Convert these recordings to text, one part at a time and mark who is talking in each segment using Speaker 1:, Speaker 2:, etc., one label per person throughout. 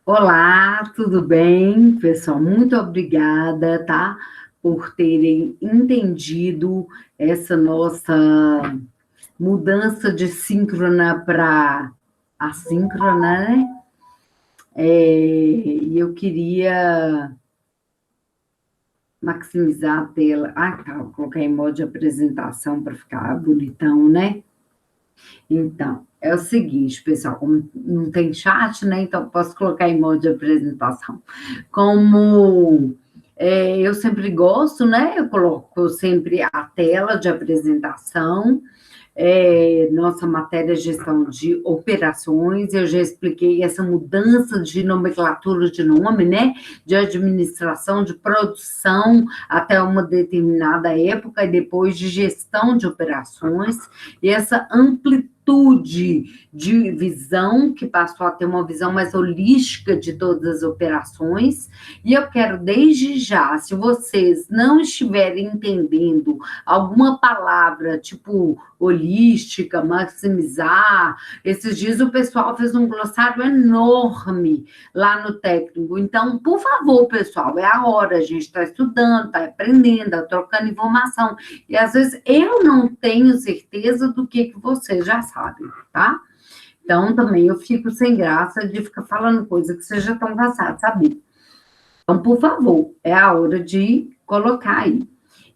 Speaker 1: Olá, tudo bem, pessoal? Muito obrigada, tá? Por terem entendido essa nossa mudança de síncrona para assíncrona, né? E eu queria maximizar a tela. Ah, tá, vou colocar em modo de apresentação para ficar bonitão, né? Então, é o seguinte, pessoal, como não tem chat, né? Então, posso colocar em modo de apresentação. Como eu sempre gosto, né? Eu coloco sempre a tela de apresentação, nossa matéria é gestão de operações, eu já expliquei essa mudança de nomenclatura de nome, né? De administração, de produção até uma determinada época, e depois de gestão de operações, e essa amplitude de visão, que passou a ter uma visão mais holística de todas as operações, e eu quero desde já, se vocês não estiverem entendendo alguma palavra, tipo holística, maximizar. Esses dias o pessoal fez um glossário enorme lá no técnico. Então, por favor, pessoal, é a hora, a gente está estudando, está aprendendo, está trocando informação. E às vezes eu não tenho certeza do que vocês já sabem, tá? Então, também eu fico sem graça de ficar falando coisa que vocês já estão cansados de saber. Então, por favor, é a hora de colocar aí.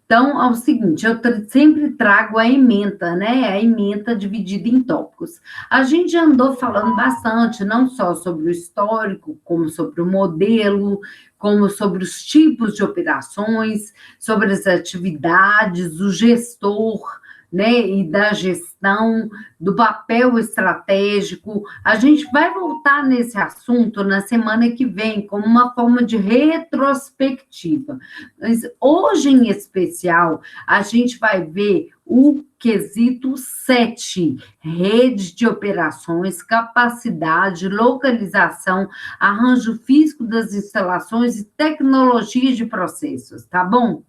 Speaker 1: Então, é o seguinte, eu sempre trago a ementa, né? A ementa dividida em tópicos. A gente já andou falando bastante, não só sobre o histórico, como sobre o modelo, como sobre os tipos de operações, sobre as atividades, o gestor, né? E da gestão, do papel estratégico. A gente vai voltar nesse assunto na semana que vem, como uma forma de retrospectiva. Mas hoje, em especial, a gente vai ver o quesito 7, rede de operações, capacidade, localização, arranjo físico das instalações e tecnologia de processos, tá bom?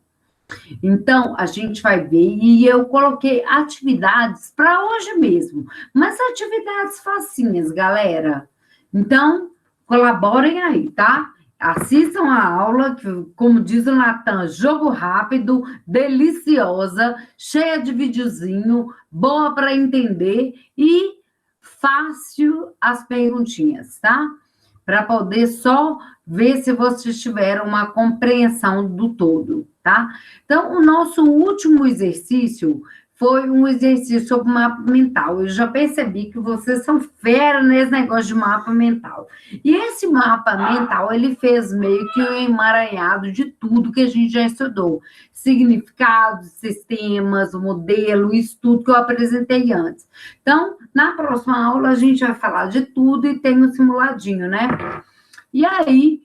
Speaker 1: Então, a gente vai ver, e eu coloquei atividades para hoje mesmo, mas atividades facinhas, galera. Então, colaborem aí, tá? Assistam a aula, que, como diz o Natan, jogo rápido, deliciosa, cheia de videozinho, boa para entender e fácil as perguntinhas, tá? Para poder só ver se vocês tiveram uma compreensão do todo, tá? Então, o nosso último exercício foi um exercício sobre mapa mental. Eu já percebi que vocês são fera nesse negócio de mapa mental. E esse mapa mental, ele fez meio que um emaranhado de tudo que a gente já estudou. Significados, sistemas, modelo, isso tudo que eu apresentei antes. Então, na próxima aula, a gente vai falar de tudo e tem um simuladinho, né? E aí,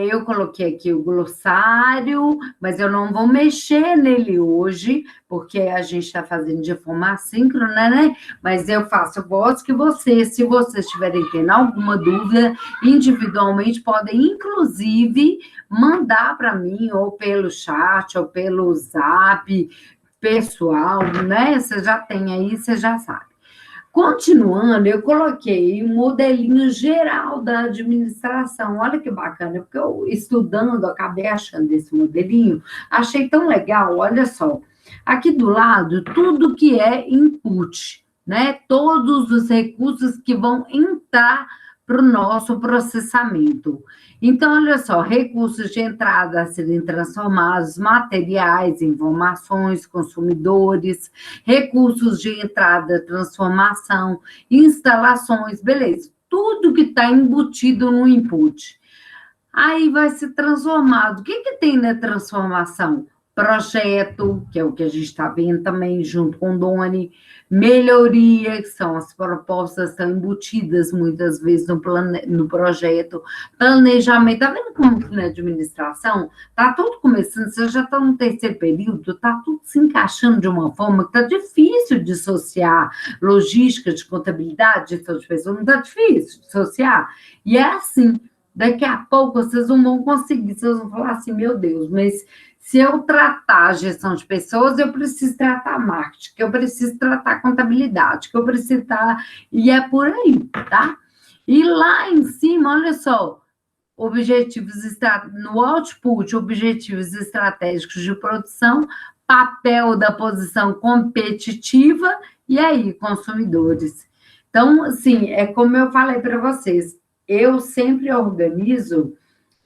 Speaker 1: eu coloquei aqui o glossário, mas eu não vou mexer nele hoje, porque a gente está fazendo de forma assíncrona, né? Mas eu gosto que vocês, se vocês tiverem tendo alguma dúvida, individualmente, podem, inclusive, mandar para mim, ou pelo chat, ou pelo zap pessoal, né? Você já tem aí, você já sabe. Continuando, eu coloquei um modelinho geral da administração. Olha que bacana, porque eu, estudando, acabei achando esse modelinho, achei tão legal, olha só. Aqui do lado, tudo que é input, né? Todos os recursos que vão entrar para o nosso processamento. Então, olha só, recursos de entrada a serem transformados, materiais, informações, consumidores, recursos de entrada, transformação, instalações, beleza. Tudo que está embutido no input. Aí vai ser transformado. O que tem na transformação? Projeto, que é o que a gente está vendo também junto com o Doni, melhoria, que são as propostas que estão embutidas muitas vezes no projeto, planejamento, está vendo como que na administração está tudo começando, você já está no terceiro período, está tudo se encaixando de uma forma que está difícil dissociar logística de contabilidade, gestão de pessoas, não está difícil dissociar, e é assim, daqui a pouco vocês não vão conseguir, vocês vão falar assim, meu Deus, mas se eu tratar a gestão de pessoas, eu preciso tratar marketing, que eu preciso tratar contabilidade, que eu preciso estar... E é por aí, tá? E lá em cima, olha só, no output, objetivos estratégicos de produção, papel da posição competitiva, e aí, consumidores. Então, assim, é como eu falei para vocês, eu sempre organizo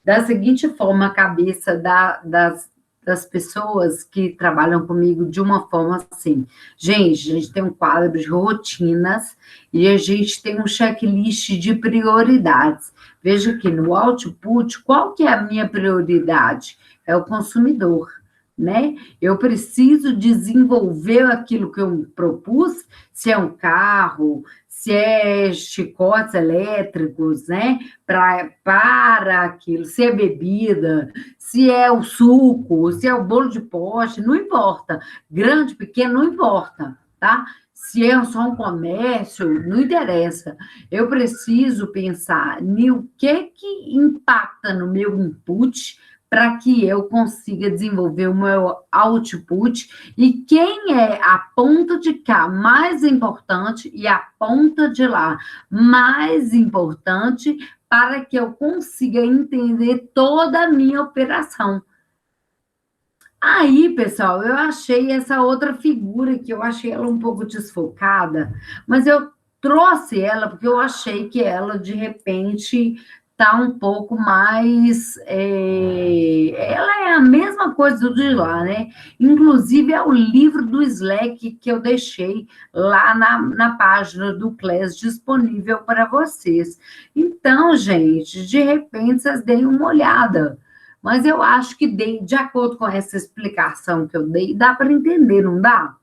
Speaker 1: da seguinte forma a cabeça das pessoas que trabalham comigo de uma forma assim. Gente, a gente tem um quadro de rotinas e a gente tem um checklist de prioridades. Veja que no output, qual que é a minha prioridade? É o consumidor, né? Eu preciso desenvolver aquilo que eu me propus, se é um carro, se é chicotes elétricos, né? Para aquilo, se é bebida, se é o suco, se é o bolo de pote, não importa. Grande, pequeno, não importa, tá? Se é só um comércio, não interessa. Eu preciso pensar no que impacta no meu input para que eu consiga desenvolver o meu output e quem é a ponta de cá mais importante e a ponta de lá mais importante para que eu consiga entender toda a minha operação. Aí, pessoal, eu achei essa outra figura que eu achei ela um pouco desfocada, mas eu trouxe ela porque eu achei que ela, de repente, tá um pouco mais. Ela é a mesma coisa do de lá, né? Inclusive, é o livro do Slack que eu deixei lá na página do Class disponível para vocês. Então, gente, de repente, vocês deem uma olhada. Mas eu acho que, de acordo com essa explicação que eu dei, dá para entender, não dá?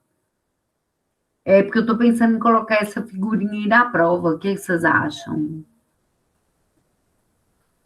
Speaker 1: É porque eu estou pensando em colocar essa figurinha aí na prova. O que vocês acham?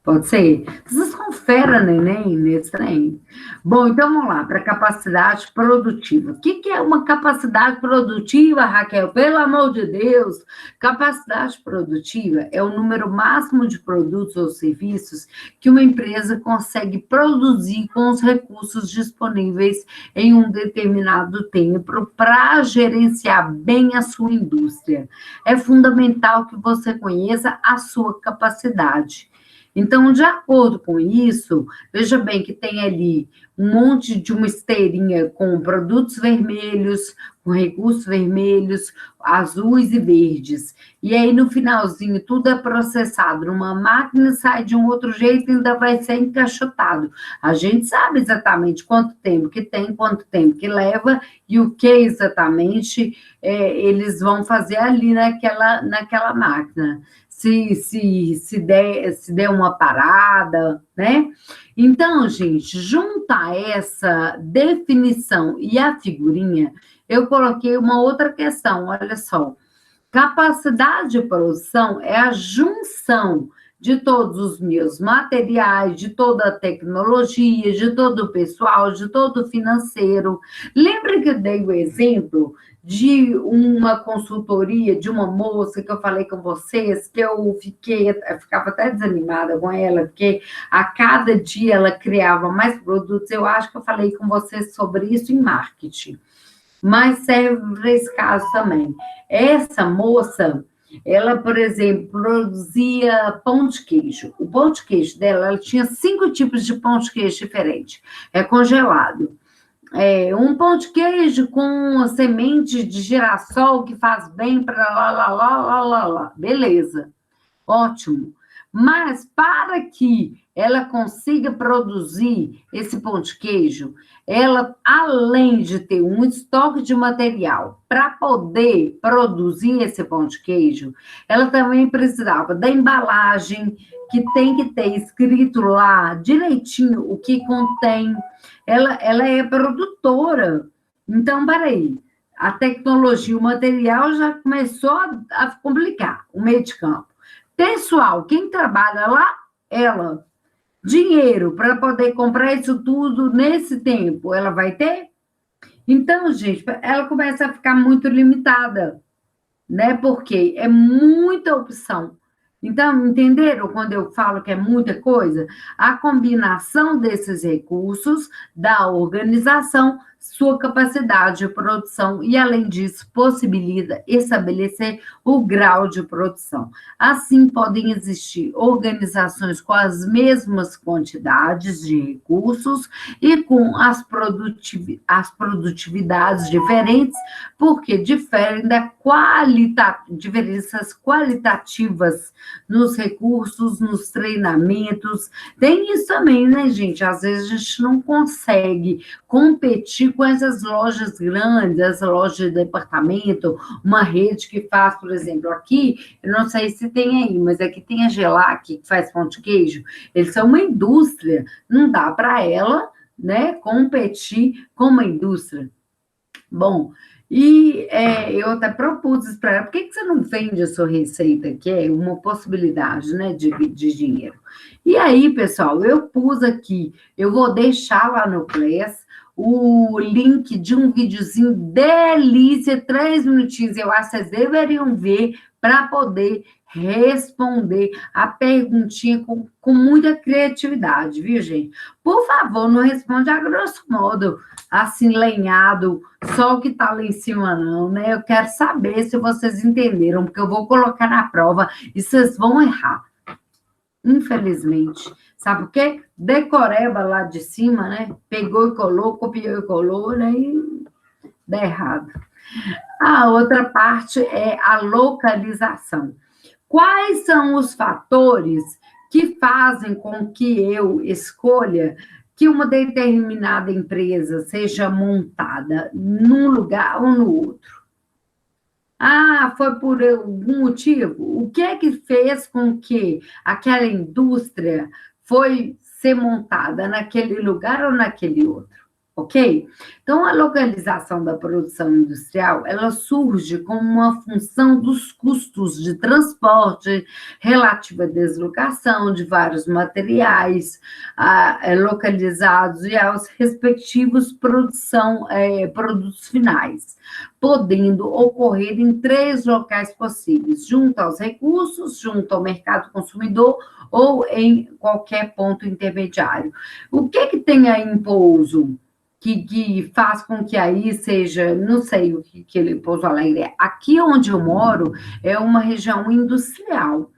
Speaker 1: Pode ser? Vocês são fera, neném, nesse trem. Bom, então vamos lá, para capacidade produtiva. O que é uma capacidade produtiva, Raquel? Pelo amor de Deus! Capacidade produtiva é o número máximo de produtos ou serviços que uma empresa consegue produzir com os recursos disponíveis em um determinado tempo para gerenciar bem a sua indústria. É fundamental que você conheça a sua capacidade. Então, de acordo com isso, veja bem que tem ali um monte de uma esteirinha com produtos vermelhos, com recursos vermelhos, azuis e verdes. E aí, no finalzinho, tudo é processado numa máquina, sai de um outro jeito e ainda vai ser encaixotado. A gente sabe exatamente quanto tempo que tem, quanto tempo que leva e o que exatamente eles vão fazer ali naquela máquina. Se der uma parada, né? Então, gente, juntar essa definição e a figurinha, eu coloquei uma outra questão, olha só. Capacidade de produção é a junção de todos os meus materiais, de toda a tecnologia, de todo o pessoal, de todo o financeiro. Lembra que eu dei o exemplo de uma consultoria de uma moça que eu falei com vocês, que eu ficava até desanimada com ela, porque a cada dia ela criava mais produtos. Eu acho que eu falei com vocês sobre isso em marketing, mas serve para esse caso também. Essa moça, ela, por exemplo, produzia pão de queijo. O pão de queijo dela, ela tinha 5 tipos de pão de queijo diferentes. É congelado. Um pão de queijo com semente de girassol que faz bem para lá. Beleza, ótimo. Mas para que ela consiga produzir esse pão de queijo, ela, além de ter um estoque de material para poder produzir esse pão de queijo, ela também precisava da embalagem, que tem que ter escrito lá direitinho o que contém. Ela é produtora. Então, peraí, a tecnologia, o material já começou a complicar o meio de campo. Pessoal, quem trabalha lá, ela. Dinheiro para poder comprar isso tudo nesse tempo, ela vai ter? Então, gente, ela começa a ficar muito limitada, né? Porque é muita opção. Então, entenderam quando eu falo que é muita coisa? A combinação desses recursos, da organização, sua capacidade de produção e, além disso, possibilita estabelecer o grau de produção. Assim, podem existir organizações com as mesmas quantidades de recursos e com as produtividades diferentes, porque diferem diferenças qualitativas nos recursos, nos treinamentos. Tem isso também, né, gente? Às vezes a gente não consegue competir com essas lojas grandes, as lojas de departamento, uma rede que faz, por exemplo, aqui, eu não sei se tem aí, mas aqui tem a Gelac, que faz pão de queijo, eles são uma indústria, não dá para ela, né, competir com uma indústria. Bom, eu até propus isso para ela, por que você não vende a sua receita, que é uma possibilidade, né, de dinheiro? E aí, pessoal, eu pus aqui, eu vou deixar lá no Class o link de um videozinho delícia, 3 minutinhos, eu acho que vocês deveriam ver para poder responder a perguntinha com muita criatividade, viu, gente? Por favor, não responde a grosso modo, assim, lenhado, só o que está lá em cima, não, né? Eu quero saber se vocês entenderam, porque eu vou colocar na prova e vocês vão errar. Infelizmente. Sabe por quê? Decoreba lá de cima, né? Pegou e colou, copiou e colou, né? E dá errado. A outra parte é a localização. Quais são os fatores que fazem com que eu escolha que uma determinada empresa seja montada num lugar ou no outro? Ah, foi por algum motivo? O que é que fez com que aquela indústria foi ser montada naquele lugar ou naquele outro? Ok? Então, a localização da produção industrial, ela surge como uma função dos custos de transporte, relativa à deslocação de vários materiais localizados e aos respectivos produtos finais, podendo ocorrer em 3 locais possíveis, junto aos recursos, junto ao mercado consumidor ou em qualquer ponto intermediário. O que tem aí em Pouso que faz com que aí seja, não sei o que ele Pouso Alegre é. Aqui onde eu moro é uma região industrial.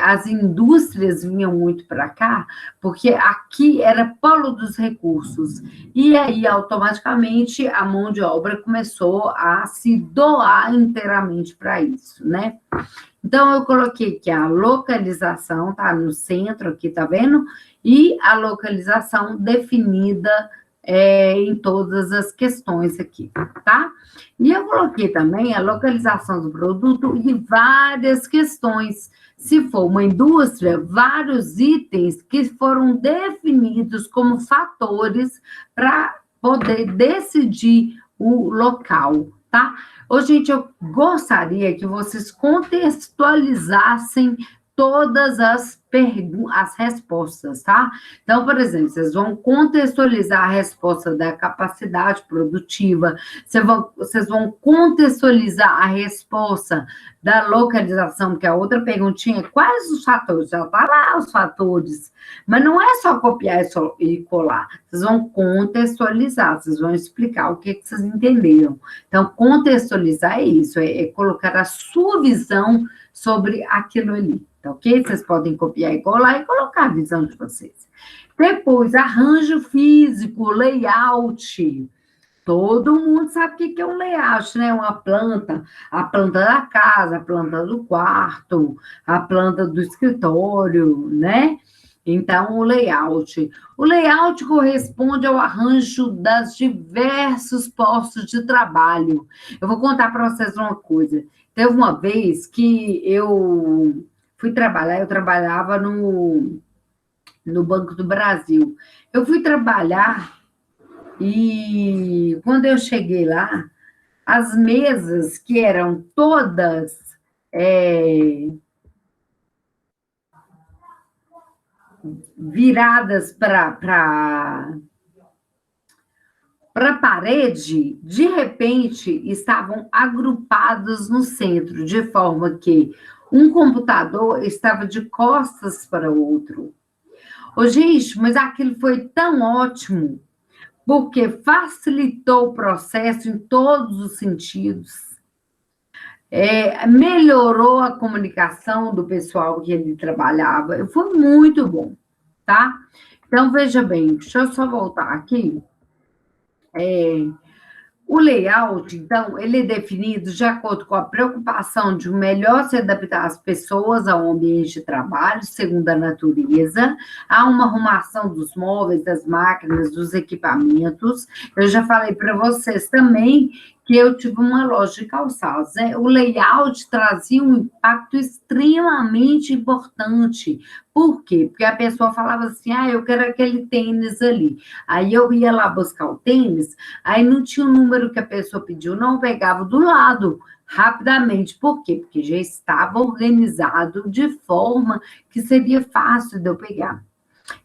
Speaker 1: As indústrias vinham muito para cá, porque aqui era polo dos recursos. E aí, automaticamente, a mão de obra começou a se doar inteiramente para isso, né? Então, eu coloquei que a localização está no centro aqui, tá vendo? E a localização definida em todas as questões aqui, tá? E eu coloquei também a localização do produto e várias questões. Se for uma indústria, vários itens que foram definidos como fatores para poder decidir o local, tá? Ô, gente, eu gostaria que vocês contextualizassem todas as respostas, tá? Então, por exemplo, vocês vão contextualizar a resposta da capacidade produtiva, vocês vão contextualizar a resposta da localização, que é a outra perguntinha é quais os fatores? Já tá lá os fatores, mas não é só copiar e colar, vocês vão contextualizar, vocês vão explicar o que vocês entenderam. Então, contextualizar é isso, é colocar a sua visão sobre aquilo ali. Tá ok? Vocês podem copiar e colar e colocar a visão de vocês. Depois, arranjo físico, layout. Todo mundo sabe o que é um layout, né? Uma planta, a planta da casa, a planta do quarto, a planta do escritório, né? Então, o layout. O layout corresponde ao arranjo das diversos postos de trabalho. Eu vou contar para vocês uma coisa. Teve uma vez que eu fui trabalhar, eu trabalhava no Banco do Brasil. Eu fui trabalhar e quando eu cheguei lá, as mesas que eram todas viradas para a parede, de repente, estavam agrupados no centro, de forma que um computador estava de costas para o outro. Ô, gente, mas aquilo foi tão ótimo, porque facilitou o processo em todos os sentidos, melhorou a comunicação do pessoal que ele trabalhava, foi muito bom, tá? Então, veja bem, deixa eu só voltar aqui. O layout, então, ele é definido de acordo com a preocupação de melhor se adaptar às pessoas ao ambiente de trabalho, segundo a natureza. Há uma arrumação dos móveis, das máquinas, dos equipamentos. Eu já falei para vocês também que eu tive uma loja de calçados, né? O layout trazia um impacto extremamente importante. Por quê? Porque a pessoa falava assim, eu quero aquele tênis ali. Aí eu ia lá buscar o tênis, aí não tinha o número que a pessoa pediu, não pegava do lado, rapidamente. Por quê? Porque já estava organizado de forma que seria fácil de eu pegar.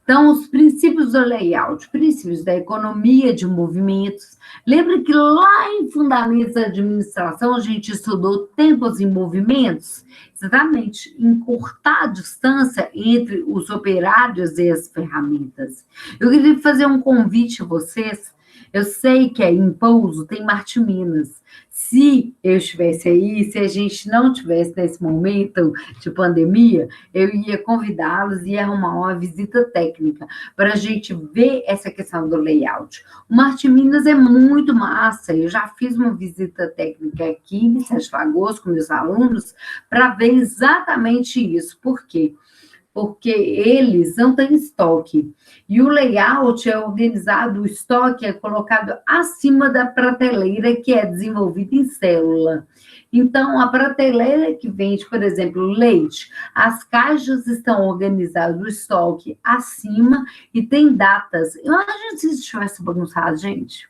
Speaker 1: Então, os princípios do layout, princípios da economia de movimentos. Lembra que lá em Fundamentos da Administração a gente estudou tempos e movimentos? Exatamente, encurtar a distância entre os operários e as ferramentas. Eu queria fazer um convite a vocês. Eu sei que é em Pouso, tem Marte Minas. Se eu estivesse aí, se a gente não tivesse nesse momento de pandemia, eu ia convidá-los e arrumar uma visita técnica para a gente ver essa questão do layout. O Marte Minas é muito massa. Eu já fiz uma visita técnica aqui em Sete Lagoas com meus alunos para ver exatamente isso. Por quê? Porque eles não têm estoque. E o layout é organizado, o estoque é colocado acima da prateleira que é desenvolvida em célula. Então, a prateleira que vende, por exemplo, leite, as caixas estão organizadas, o estoque acima e tem datas. Imagina se isso tivesse bagunçado, gente.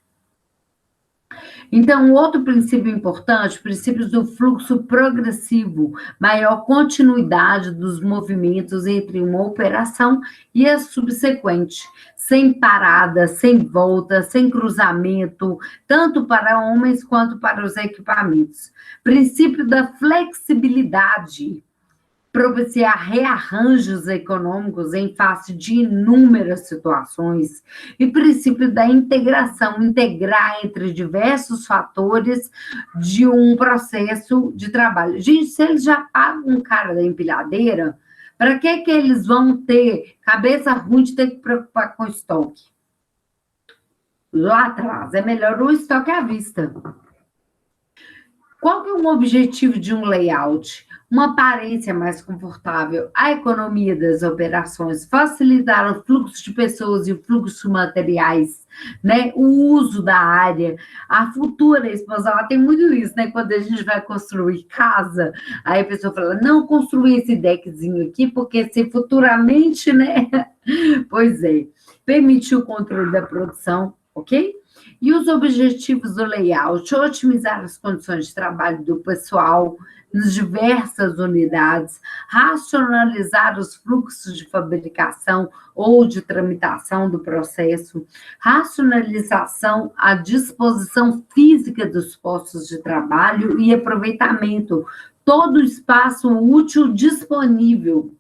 Speaker 1: Então, outro princípio importante, princípios do fluxo progressivo, maior continuidade dos movimentos entre uma operação e a subsequente, sem parada, sem volta, sem cruzamento, tanto para homens quanto para os equipamentos. Princípio da flexibilidade, propiciar rearranjos econômicos em face de inúmeras situações, e princípio da integração, integrar entre diversos fatores de um processo de trabalho. Gente, se eles já pagam um cara da empilhadeira, para que eles vão ter cabeça ruim de ter que preocupar com estoque? Lá atrás, é melhor o estoque à vista. Qual que é o objetivo de um layout? Uma aparência mais confortável, a economia das operações, facilitar o fluxo de pessoas e o fluxo de materiais, né? O uso da área, a futura expansão. Tem muito isso, né? Quando a gente vai construir casa, aí a pessoa fala, não construir esse deckzinho aqui, porque se futuramente, né? Pois é, permitir o controle da produção, ok? E os objetivos do layout, otimizar as condições de trabalho do pessoal nas diversas unidades, racionalizar os fluxos de fabricação ou de tramitação do processo, racionalização, a disposição física dos postos de trabalho e aproveitamento, todo o espaço útil disponível,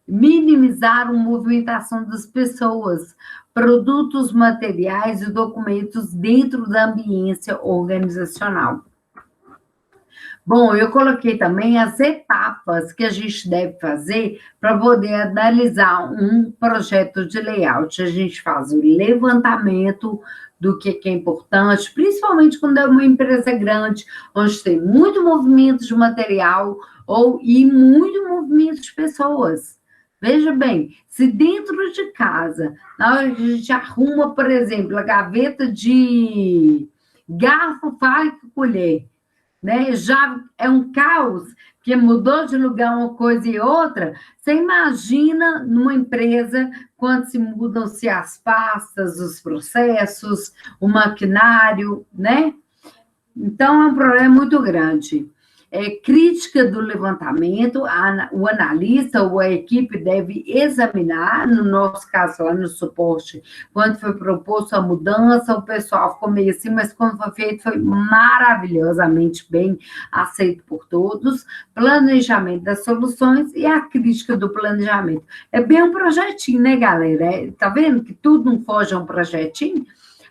Speaker 1: minimizar a movimentação das pessoas, produtos, materiais e documentos dentro da ambiência organizacional. Bom, eu coloquei também as etapas que a gente deve fazer para poder analisar um projeto de layout. A gente faz o levantamento do que é importante, principalmente quando é uma empresa grande, onde tem muito movimento de material e muito movimento de pessoas. Veja bem, se dentro de casa, na hora que a gente arruma, por exemplo, a gaveta de garfo, faca e colher, né? Já é um caos, que mudou de lugar uma coisa e outra. Você imagina numa empresa quando se mudam-se as pastas, os processos, o maquinário, né? Então, é um problema muito grande. Crítica do levantamento, o analista ou a equipe deve examinar, no nosso caso lá no suporte, quando foi proposto a mudança, o pessoal ficou meio assim, mas quando foi feito foi maravilhosamente bem aceito por todos, planejamento das soluções e a crítica do planejamento. É bem um projetinho, né, galera? Tá vendo que tudo não foge a um projetinho?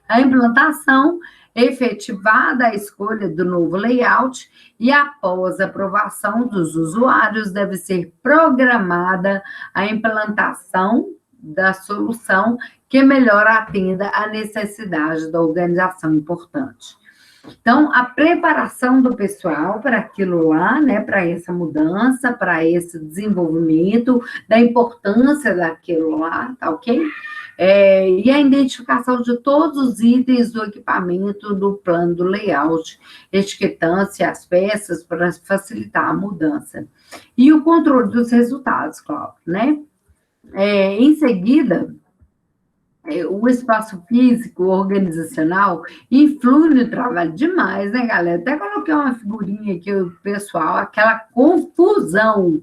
Speaker 1: A implantação efetivada a escolha do novo layout e, após a aprovação dos usuários, deve ser programada a implantação da solução que melhor atenda à necessidade da organização importante. Então, a preparação do pessoal para aquilo lá, né, para essa mudança, para esse desenvolvimento, da importância daquilo lá, tá ok? E a identificação de todos os itens do equipamento do plano do layout, etiquetância, as peças para facilitar a mudança. E o controle dos resultados, claro, né? Em seguida, o espaço físico, organizacional, influi no trabalho demais, né, galera? Até coloquei uma figurinha aqui, o pessoal, aquela confusão.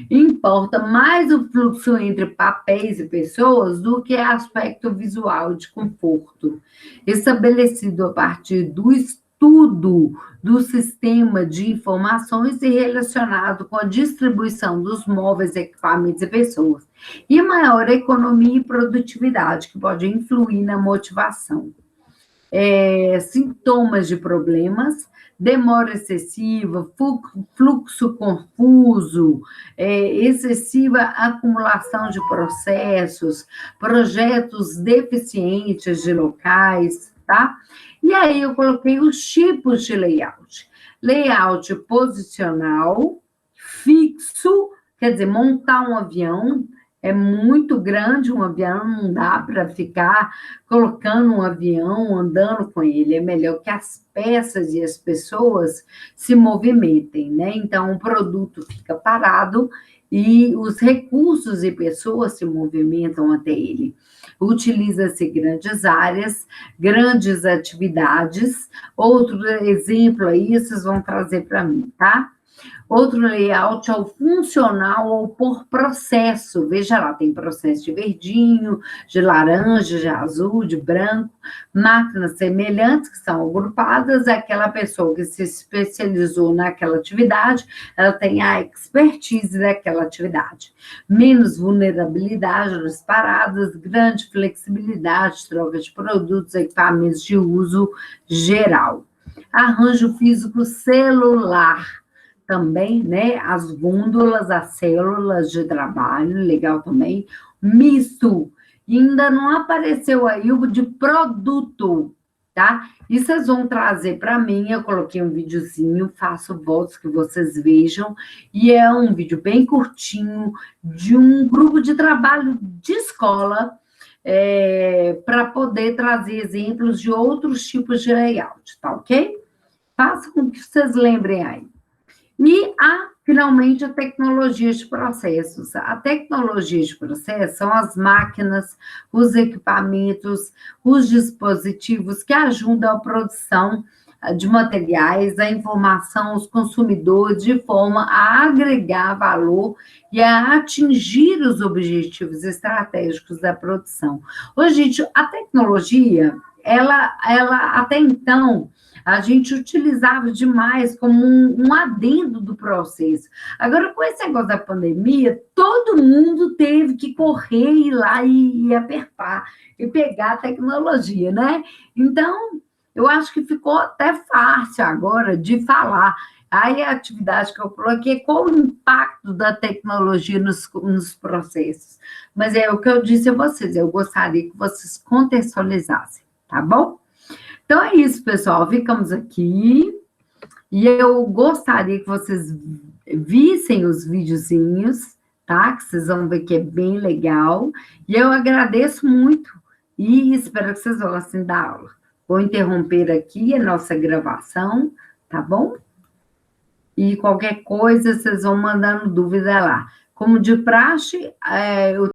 Speaker 1: Importa mais o fluxo entre papéis e pessoas do que aspecto visual de conforto, estabelecido a partir do estudo do sistema de informações e relacionado com a distribuição dos móveis, equipamentos e pessoas, e maior economia e produtividade, que pode influir na motivação. Sintomas de problemas, demora excessiva, fluxo confuso, excessiva acumulação de processos, projetos deficientes de locais, tá? E aí eu coloquei os tipos de layout. Layout posicional, fixo, quer dizer, montar um avião, é muito grande um avião, não dá para ficar colocando um avião, andando com ele. É melhor que as peças e as pessoas se movimentem, né? Então, o produto fica parado e os recursos e pessoas se movimentam até ele. Utiliza-se grandes áreas, grandes atividades. Outro exemplo aí, vocês vão trazer para mim, tá? Outro layout é o funcional ou por processo. Veja lá, tem processo de verdinho, de laranja, de azul, de branco. Máquinas semelhantes que são agrupadas. Aquela pessoa que se especializou naquela atividade, ela tem a expertise daquela atividade. Menos vulnerabilidade nas paradas, grande flexibilidade, troca de produtos, equipamentos de uso geral. Arranjo físico celular. Também, né, as gôndolas, as células de trabalho, legal também, misto, e ainda não apareceu aí o de produto, tá? E vocês vão trazer para mim, eu coloquei um videozinho, faço votos que vocês vejam, e é um vídeo bem curtinho, de um grupo de trabalho de escola, para poder trazer exemplos de outros tipos de layout, tá ok? Façam com que vocês lembrem aí. E finalmente, a tecnologia de processos. A tecnologia de processos são as máquinas, os equipamentos, os dispositivos que ajudam a produção de materiais, a informação aos consumidores, de forma a agregar valor e a atingir os objetivos estratégicos da produção. Hoje, gente, a tecnologia, ela até então, a gente utilizava demais como um adendo do processo. Agora, com esse negócio da pandemia, todo mundo teve que correr, ir lá e apertar, e pegar a tecnologia, né? Então, eu acho que ficou até fácil agora de falar. Aí a atividade que eu coloquei, qual o impacto da tecnologia nos processos? Mas é o que eu disse a vocês, eu gostaria que vocês contextualizassem, tá bom? Então é isso, pessoal. Ficamos aqui. E eu gostaria que vocês vissem os videozinhos, tá? Que vocês vão ver que é bem legal. E eu agradeço muito e espero que vocês gostem da aula. Vou interromper aqui a nossa gravação, tá bom? E qualquer coisa, vocês vão mandando dúvida lá. Como de praxe, eu